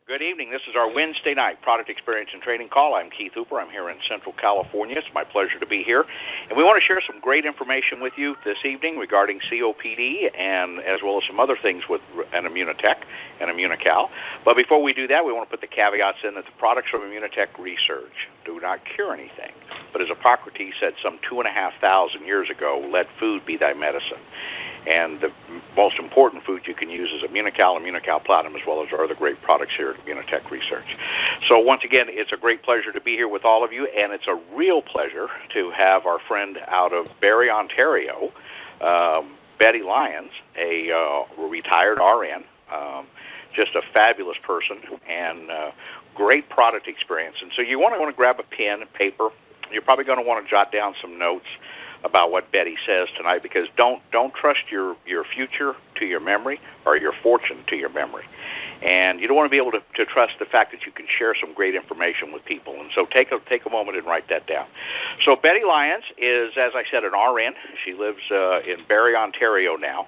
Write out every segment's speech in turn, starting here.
Good evening. This is our Wednesday night product experience and training call. I'm Keith Hooper. I'm here in Central California. It's my pleasure to be here. And we want to share some great information with you this evening regarding COPD and as well as some other things with an Immunotech and Immunical. But before we do that, we want to put the caveats in that the products from Immunotech research do not cure anything. But as Hippocrates said some 2,500 years ago, let food be thy medicine. And the most important food you can use is Immunical, Immunical Platinum, as well as our other great products here at Immunotech Research. So once again, it's a great pleasure to be here with all of you, and it's a real pleasure to have our friend out of Barrie, Ontario, Betty Lyons, a retired RN, just a fabulous person, and great product experience. And so you want to grab a pen and paper. You're probably going to want to jot down some notes about what Betty says tonight, because don't trust your future to your memory or your fortune to your memory. And you don't want to be able to trust the fact that you can share some great information with people. And so take a moment and write that down. So Betty Lyons is, as I said, an RN. She lives in Barrie, Ontario now.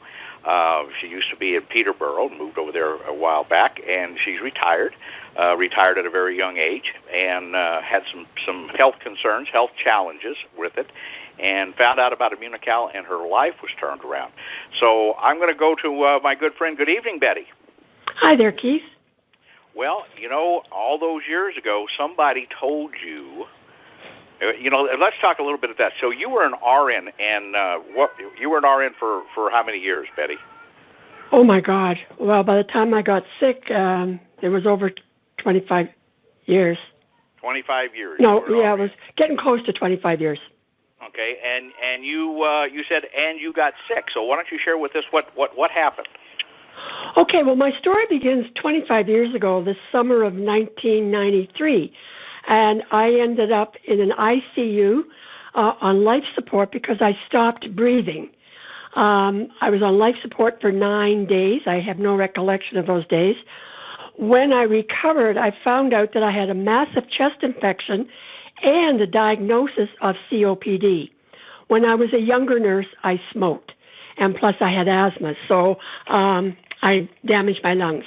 She used to be in Peterborough, moved over there a while back, and she's retired at a very young age, and had some health concerns, health challenges with it, and found out about Immunical, and her life was turned around. So I'm going to go to my good friend. Good evening, Betty. Hi there, Keith. Well, all those years ago, somebody told you, let's talk a little bit of that. So you were an RN, and you were an RN for how many years, Betty? Oh, my God. Well, by the time I got sick, it was over 25 years. 25 years? No, yeah, it was getting close to 25 years. Okay, and you said, and you got sick. So why don't you share with us what happened? Okay, well, my story begins 25 years ago, the summer of 1993. And I ended up in an ICU on life support because I stopped breathing. I was on life support for 9 days. I have no recollection of those days. When I recovered, I found out that I had a massive chest infection and a diagnosis of COPD. When I was a younger nurse, I smoked, and plus I had asthma, so I damaged my lungs.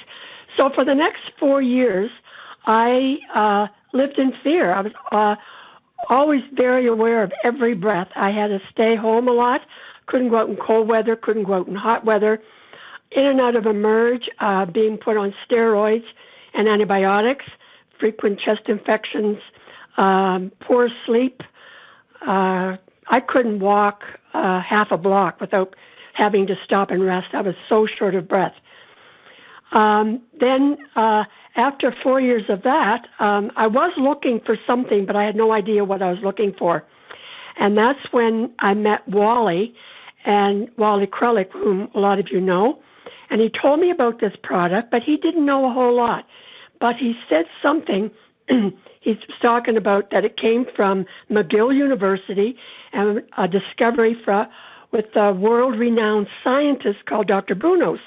So for the next 4 years, I lived in fear. I was always very aware of every breath. I had to stay home a lot, couldn't go out in cold weather, couldn't go out in hot weather, in and out of emerge, being put on steroids and antibiotics, frequent chest infections, poor sleep. I couldn't walk half a block without having to stop and rest. I was so short of breath. Then after 4 years of that, I was looking for something, but I had no idea what I was looking for. And that's when I met Wally Krellick, whom a lot of you know. And he told me about this product, but he didn't know a whole lot. But he said something. He's talking about that it came from McGill University and a discovery with a world-renowned scientist called Dr. Brunos.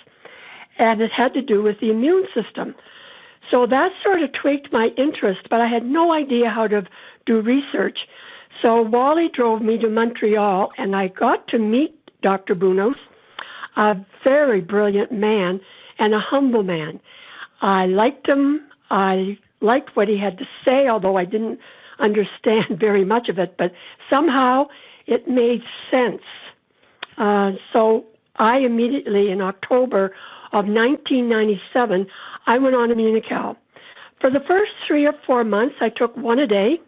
And it had to do with the immune system. So that sort of tweaked my interest, but I had no idea how to do research. So Wally drove me to Montreal, and I got to meet Dr. Brunos, a very brilliant man and a humble man. I liked him. I liked what he had to say, although I didn't understand very much of it, but somehow it made sense. So I immediately, in October of 1997, I went on Immunical. For the first 3 or 4 months, I took one a day.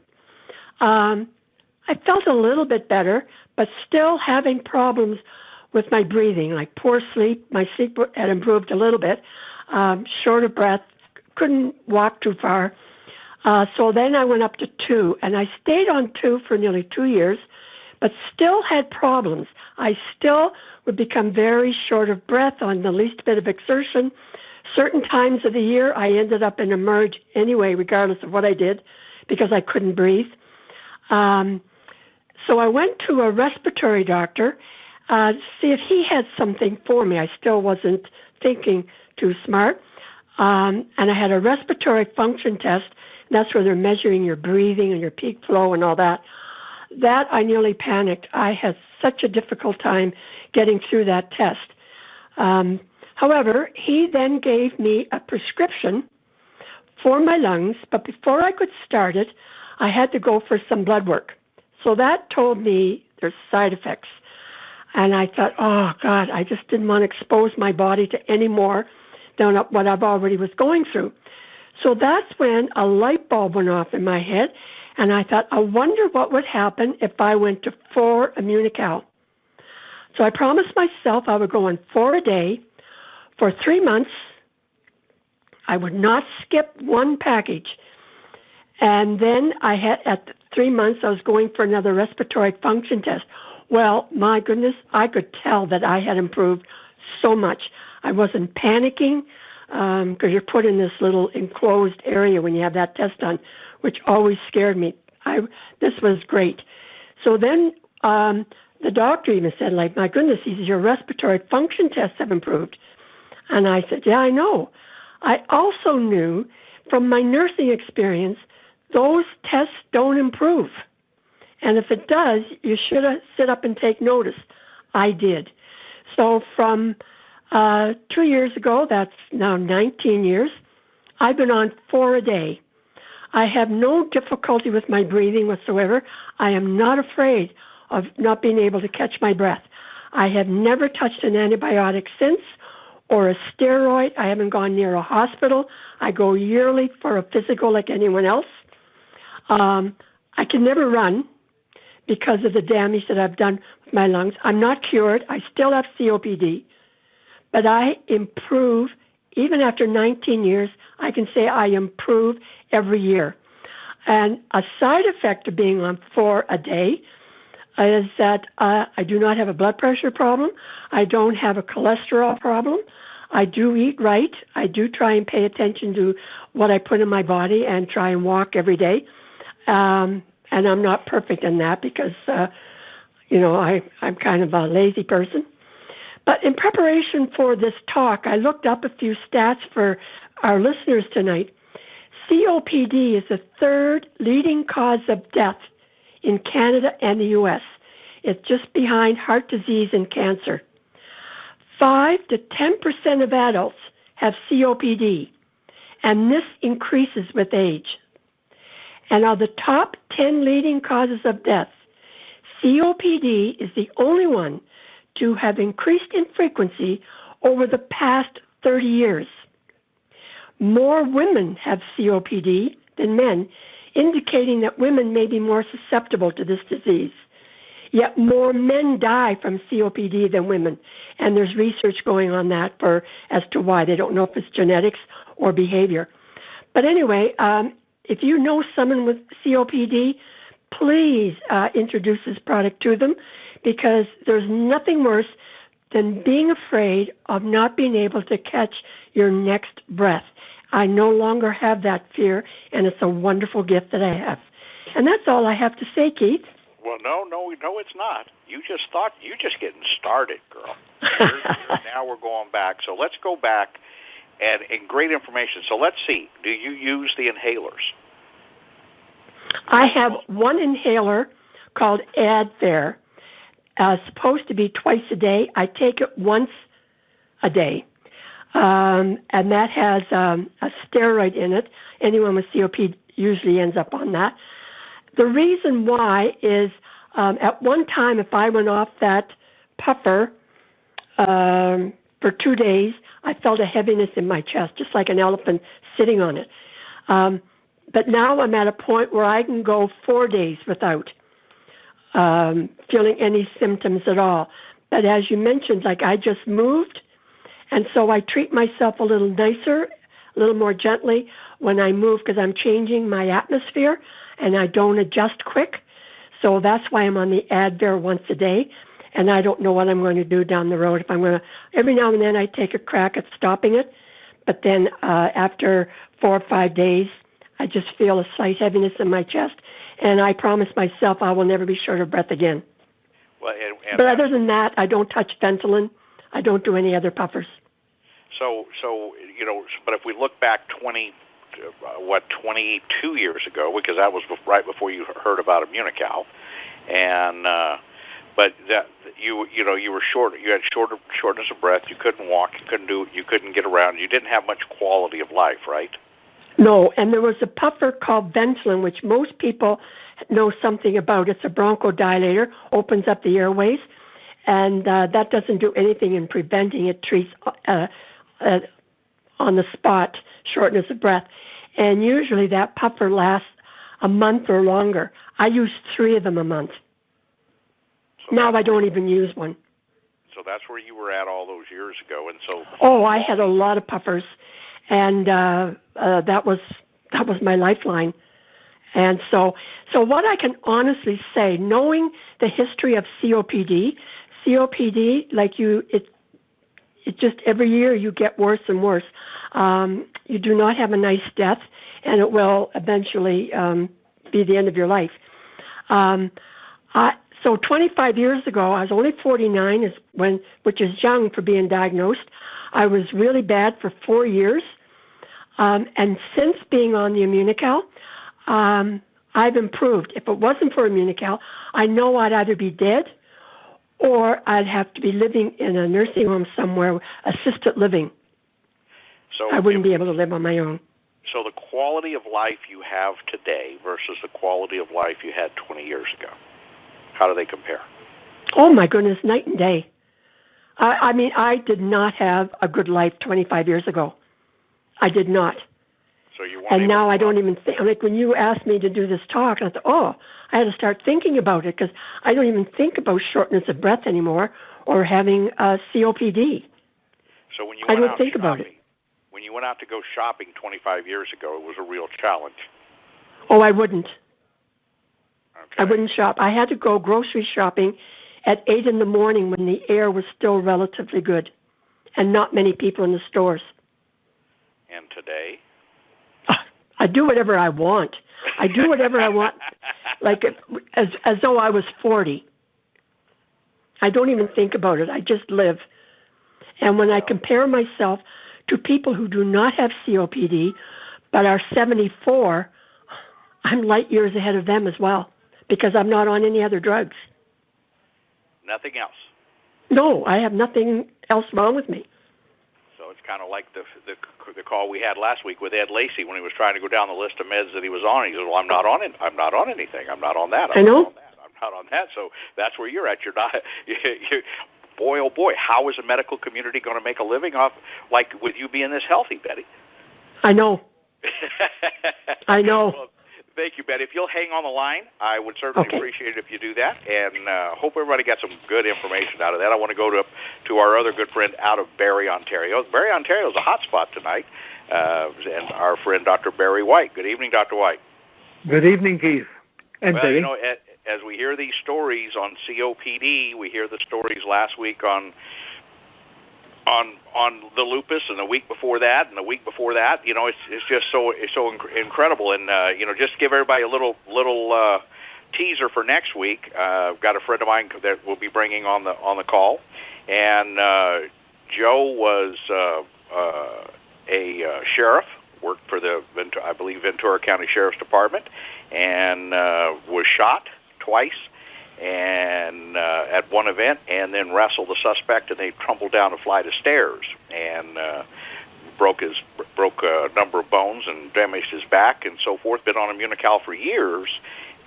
I felt a little bit better, but still having problems with my breathing, like poor sleep. My sleep had improved a little bit, short of breath, couldn't walk too far. So then I went up to 2, and I stayed on 2 for nearly 2 years, but still had problems. I still would become very short of breath on the least bit of exertion. Certain times of the year, I ended up in emerge anyway, regardless of what I did, because I couldn't breathe. So I went to a respiratory doctor to see if he had something for me. I still wasn't thinking too smart. And I had a respiratory function test. That's where they're measuring your breathing and your peak flow and all that. That I nearly panicked. I had such a difficult time getting through that test. However, he then gave me a prescription for my lungs, but before I could start it, I had to go for some blood work. So that told me there's side effects. And I thought, oh, God, I just didn't want to expose my body to any more than what I've already was going through. So that's when a light bulb went off in my head, and I thought, I wonder what would happen if I went to 4 Immunical. So I promised myself I would go on 4 a day for 3 months. I would not skip one package. And then at 3 months, I was going for another respiratory function test. Well, my goodness, I could tell that I had improved so much. I wasn't panicking because you're put in this little enclosed area when you have that test done, which always scared me. This was great. So then the doctor even said, like, my goodness, he says, your respiratory function tests have improved. And I said, yeah, I know. I also knew from my nursing experience, those tests don't improve. And if it does, you should sit up and take notice. I did. So from 2 years ago, that's now 19 years, I've been on 4 a day. I have no difficulty with my breathing whatsoever. I am not afraid of not being able to catch my breath. I have never touched an antibiotic since or a steroid. I haven't gone near a hospital. I go yearly for a physical like anyone else. I can never run because of the damage that I've done with my lungs. I'm not cured. I still have COPD. But I improve. Even after 19 years, I can say I improve every year. And a side effect of being on 4 a day is that I do not have a blood pressure problem. I don't have a cholesterol problem. I do eat right. I do try and pay attention to what I put in my body and try and walk every day. And I'm not perfect in that because, I'm kind of a lazy person. But in preparation for this talk, I looked up a few stats for our listeners tonight. COPD is the 3rd leading cause of death in Canada and the U.S. It's just behind heart disease and cancer. 5 to 10% of adults have COPD, and this increases with age. And of the top 10 leading causes of death, COPD is the only one to have increased in frequency over the past 30 years. More women have COPD than men, indicating that women may be more susceptible to this disease. Yet more men die from COPD than women, and there's research going on that as to why. They don't know if it's genetics or behavior. But anyway, if you know someone with COPD, please introduce this product to them, because there's nothing worse than being afraid of not being able to catch your next breath. I no longer have that fear, and it's a wonderful gift that I have. And that's all I have to say, Keith. Well, no, it's not. You just getting started, girl. Now we're going back. So let's go back, and great information. So let's see. Do you use the inhalers? I have one inhaler called Advair. Supposed to be twice a day. I take it once a day. And that has a steroid in it. Anyone with COPD usually ends up on that. The reason why is at one time, if I went off that puffer for 2 days, I felt a heaviness in my chest, just like an elephant sitting on it. But now I'm at a point where I can go 4 days without feeling any symptoms at all. But as you mentioned, like I just moved, and so I treat myself a little nicer, a little more gently when I move, because I'm changing my atmosphere and I don't adjust quick. So that's why I'm on the Advair once a day, and I don't know what I'm going to do down the road. If I'm going to, every now and then I take a crack at stopping it, but then after 4 or 5 days, I just feel a slight heaviness in my chest, and I promise myself I will never be short of breath again. Well, but other than that, I don't touch Ventolin. I don't do any other puffers. So but if we look back 22 years ago, because that was right before you heard about Immunical, and but that you were short. You had shortness of breath. You couldn't walk. You couldn't get around. You didn't have much quality of life, right? No, and there was a puffer called Ventolin, which most people know something about. It's a bronchodilator, opens up the airways, and that doesn't do anything in preventing. It treats on the spot shortness of breath. And usually that puffer lasts a month or longer. I use 3 of them a month. So now I don't even use one. So that's where you were at all those years ago. And so I had a lot of puffers, and that was my lifeline. And so what I can honestly say, knowing the history of COPD, like it just every year you get worse and worse. You do not have a nice death, and it will eventually be the end of your life. So 25 years ago, I was only 49, which is young for being diagnosed. I was really bad for 4 years. And since being on the Immunical, I've improved. If it wasn't for Immunical, I know I'd either be dead or I'd have to be living in a nursing home somewhere, assisted living. So I wouldn't be able to live on my own. So the quality of life you have today versus the quality of life you had 20 years ago, how do they compare? Oh, my goodness, night and day. I mean, I did not have a good life 25 years ago. I did not. So you weren't and now I don't even think, like when you asked me to do this talk, I thought, I had to start thinking about it because I don't even think about shortness of breath anymore or having COPD. So when you I went don't out think shopping, about it. When you went out to go shopping 25 years ago, it was a real challenge. Oh, I wouldn't. Okay. I wouldn't shop. I had to go grocery shopping at 8 in the morning when the air was still relatively good and not many people in the stores. And today? I do whatever I want. I do whatever I want, like as though I was 40. I don't even think about it. I just live. And when I compare myself to people who do not have COPD but are 74, I'm light years ahead of them as well because I'm not on any other drugs. Nothing else? No, I have nothing else wrong with me. So it's kind of like the call we had last week with Ed Lacey when he was trying to go down the list of meds that he was on. He said, "Well, I'm not on it. I'm not on anything. I'm not on that. I know. I'm not on that." So that's where you're at. You're not. Boy, oh boy, how is the medical community going to make a living off like with you being this healthy, Betty? I know. I know. Well, thank you, Betty. If you'll hang on the line, I would certainly appreciate it if you do that, and hope everybody got some good information out of that. I want to go to our other good friend out of Barrie, Ontario. Barrie, Ontario is a hot spot tonight, and our friend Dr. Barry White. Good evening, Dr. White. Good evening, Keith. And well, Betty. You know, as we hear these stories on COPD, we hear the stories last week on the lupus, and the week before that, and the week before that. You know, it's just so incredible. And you know, just to give everybody a little teaser for next week. I've got a friend of mine that we'll be bringing on the call, and Joe was a sheriff, worked for the I believe Ventura County Sheriff's Department, and was shot twice. And at one event, and then wrestled the suspect, and they tumbled down a flight of stairs and broke a number of bones and damaged his back and so forth. Been on Immunical for years,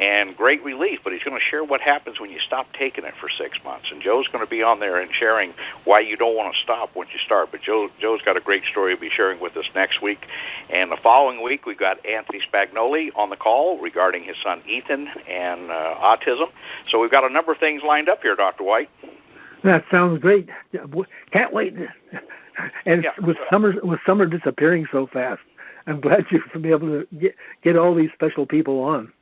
and great relief. But he's going to share what happens when you stop taking it for 6 months. And Joe's going to be on there and sharing why you don't want to stop once you start. But Joe's got a great story to be sharing with us next week. And the following week, we've got Anthony Spagnoli on the call regarding his son Ethan and autism. So we've got a number of things lined up here, Dr. White. That sounds great. Can't wait. And with summer disappearing so fast, I'm glad you're going to be able to get all these special people on.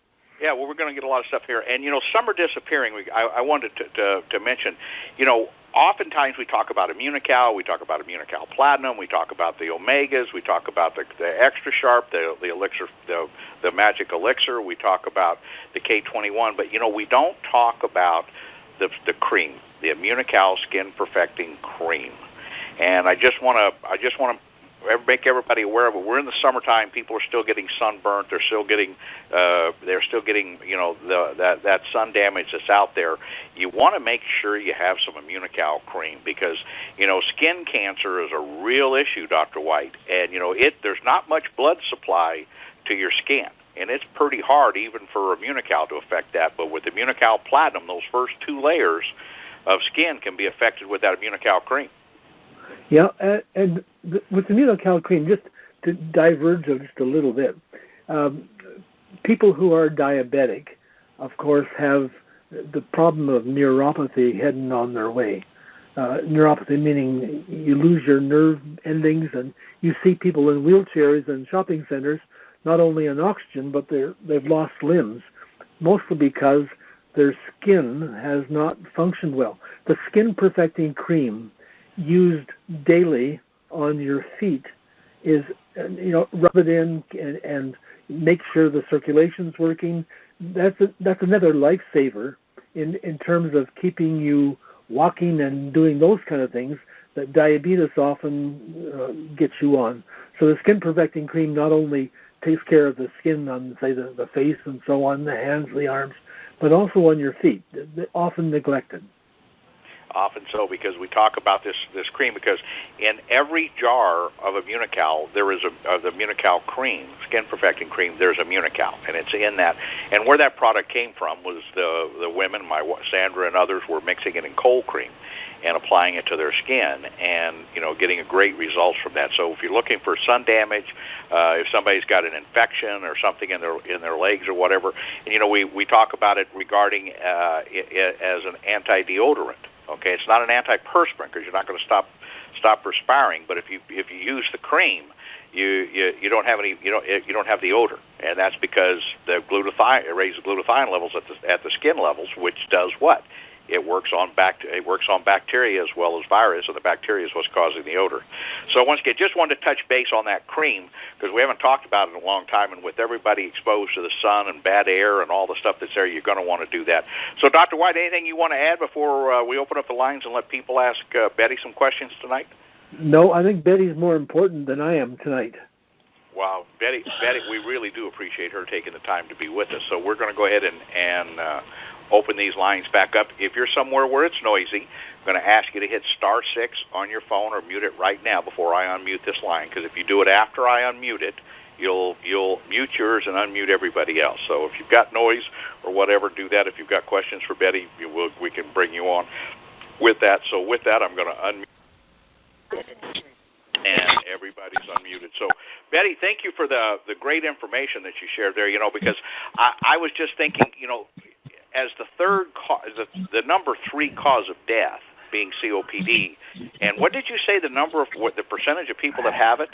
Yeah, well, we're going to get a lot of stuff here. And, you know, summer disappearing, I wanted to mention, you know, oftentimes we talk about Immunical, we talk about Immunical Platinum, we talk about the Omegas, we talk about the Extra Sharp, the elixir, the Magic Elixir, we talk about the K21, but, you know, we don't talk about the cream, the Immunical Skin Perfecting Cream. And I just want to make everybody aware of it. We're in the summertime. People are still getting sunburnt. They're still getting that sun damage that's out there. You want to make sure you have some Immunical cream because skin cancer is a real issue, Dr. White, and there's not much blood supply to your skin. And it's pretty hard even for Immunical to affect that. But with Immunical Platinum, those first 2 layers of skin can be affected with that Immunical cream. Yeah, and with Immunical cream, just to diverge just a little bit, people who are diabetic, of course, have the problem of neuropathy heading on their way. Neuropathy meaning you lose your nerve endings, and you see people in wheelchairs and shopping centers not only on oxygen, but they've lost limbs, mostly because their skin has not functioned well. The skin perfecting cream used daily on your feet is, rub it in and make sure the circulation's working. That's another lifesaver in terms of keeping you walking and doing those kind of things that diabetes often gets you on. So the skin perfecting cream not only takes care of the skin on, say, the face and so on, the hands, the arms, but also on your feet, often neglected. Often so, because we talk about this cream, because in every jar of Immunical, there is the Immunical cream, skin perfecting cream, there's Immunical, and it's in that. And where that product came from was the women, Sandra and others, were mixing it in cold cream and applying it to their skin, and getting a great results from that. So if you're looking for sun damage, if somebody's got an infection or something in their legs or whatever, and we talk about it regarding it as an anti-deodorant. Okay, it's not an antiperspirant because you're not going to stop perspiring. But if you use the cream, you don't have you don't have the odor, and that's because the glutathione, it raises glutathione levels at the skin levels, which does what? It works on bacteria as well as virus, and the bacteria is what's causing the odor. So once again, just wanted to touch base on that cream because we haven't talked about it in a long time, and with everybody exposed to the sun and bad air and all the stuff that's there, you're going to want to do that. So Dr. White, anything you want to add before we open up the lines and let people ask Betty some questions tonight? No, I think Betty's more important than I am tonight. Wow, Betty, we really do appreciate her taking the time to be with us. So we're going to go ahead and open these lines back up. If you're somewhere where it's noisy, I'm going to ask you to hit *6 on your phone or mute it right now before I unmute this line, because if you do it after I unmute it, you'll mute yours and unmute everybody else. So if you've got noise or whatever, do that. If you've got questions for Betty, we can bring you on with that. So with that, I'm going to unmute, and everybody's unmuted. So, Betty, thank you for the great information that you shared there, because I was just thinking, as the third the number 3 cause of death being COPD, and what did you say the percentage of people that have it?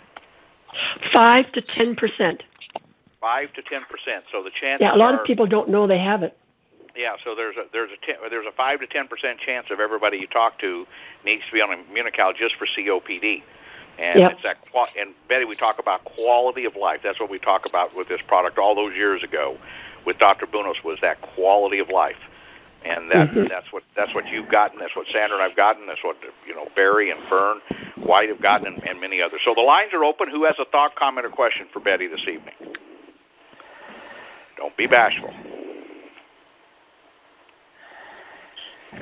5 to 10%. 5 to 10%. So the chances a lot of people don't know they have it. Yeah, so there's a 5 to 10% chance of everybody you talk to needs to be on Immunical just for COPD. And it's that. And Betty, we talk about quality of life. That's what we talk about with this product all those years ago with Dr. Bunos, was that quality of life. And that's what you've gotten. That's what Sandra and I've gotten. That's what Barry and Fern White have gotten, and many others. So the lines are open. Who has a thought, comment, or question for Betty this evening? Don't be bashful.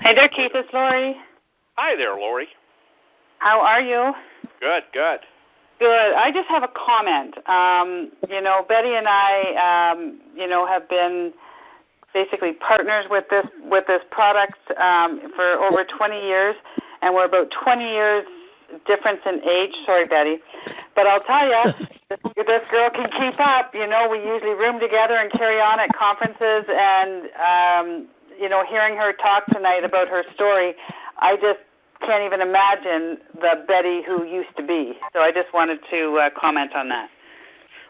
Hey there, Keith. It's Lori. Hi there, Lori. How are you? Good. Good. I just have a comment. Betty and I, have been basically partners with this product for over 20 years, and we're about 20 years difference in age. Sorry, Betty. But I'll tell you, this girl can keep up. We usually room together and carry on at conferences, and, hearing her talk tonight about her story, I just can't even imagine the Betty who used to be. So I just wanted to comment on that.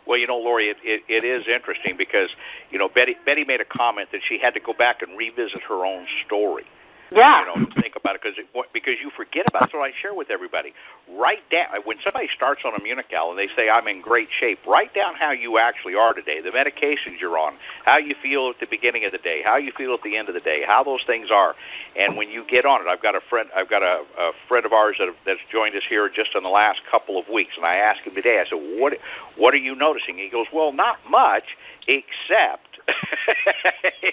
Well, Lori, it is interesting because, Betty made a comment that she had to go back and revisit her own story. Yeah. Think about it because you forget about it. That's what I share with everybody. Write down, when somebody starts on Immunical and they say, I'm in great shape, write down how you actually are today, the medications you're on, how you feel at the beginning of the day, how you feel at the end of the day, how those things are. And when you get on it, I've got a friend of ours that's joined us here just in the last couple of weeks, and I asked him today, I said, what are you noticing? He goes, well, not much, except,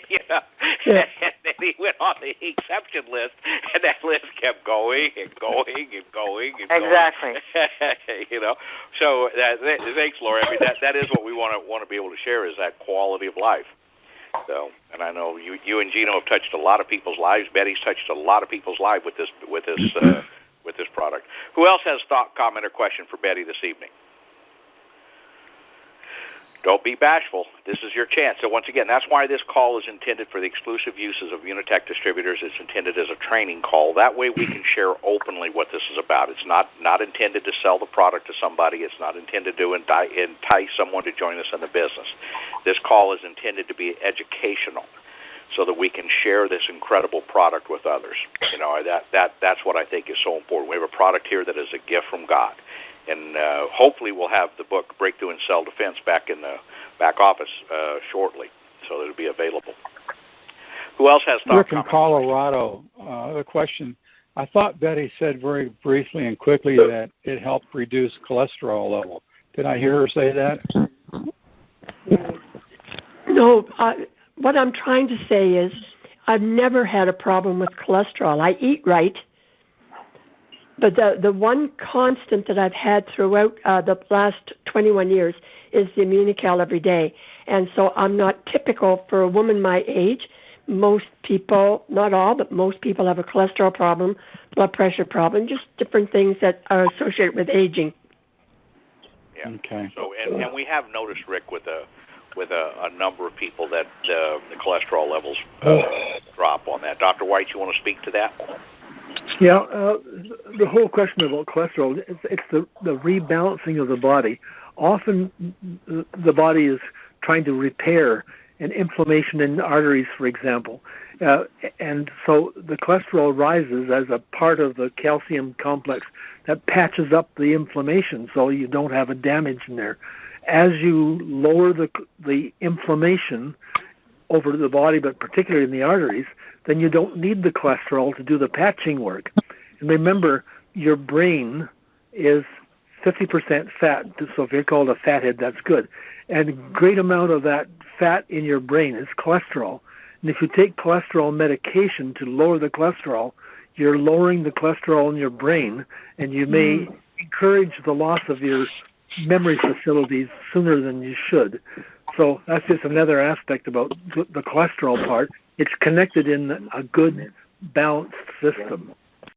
Yeah. And then he went on the exception list, and that list kept going and going and going and going. Exactly. So thanks, Laura. I mean, that is what we want to be able to share, is that quality of life. So, and I know you and Gino have touched a lot of people's lives. Betty's touched a lot of people's lives with this product. Who else has thought, comment, or question for Betty this evening? Don't be bashful. This is your chance. So once again, that's why this call is intended for the exclusive uses of Unitech distributors. It's intended as a training call. That way we can share openly what this is about. It's not intended to sell the product to somebody. It's not intended to entice someone to join us in the business. This call is intended to be educational so that we can share this incredible product with others. That's what I think is so important. We have a product here that is a gift from God. And hopefully we'll have the book Breakthrough in Cell Defense back in the back office shortly, so it'll be available. Who else has thoughts? Rick in Colorado, a question. I thought Betty said very briefly and quickly that it helped reduce cholesterol level. Did I hear her say that? No, what I'm trying to say is I've never had a problem with cholesterol. I eat right. But the one constant that I've had throughout the last 21 years is the Immunical every day. And so I'm not typical for a woman my age. Most people, not all, but most people have a cholesterol problem, blood pressure problem, just different things that are associated with aging. Yeah. Okay. So, and we have noticed, Rick, with a number of people that the cholesterol levels drop on that. Dr. White, you want to speak to that? Yeah, the whole question about cholesterol, it's the rebalancing of the body. Often the body is trying to repair an inflammation in the arteries, for example. And so the cholesterol rises as a part of the calcium complex that patches up the inflammation so you don't have a damage in there. As you lower the inflammation over the body, but particularly in the arteries, then you don't need the cholesterol to do the patching work. And remember, your brain is 50% fat, so if you're called a fathead, that's good. And a great amount of that fat in your brain is cholesterol. And if you take cholesterol medication to lower the cholesterol, you're lowering the cholesterol in your brain, and you may encourage the loss of your memory facilities sooner than you should. So that's just another aspect about the cholesterol part. It's connected in a good, balanced system.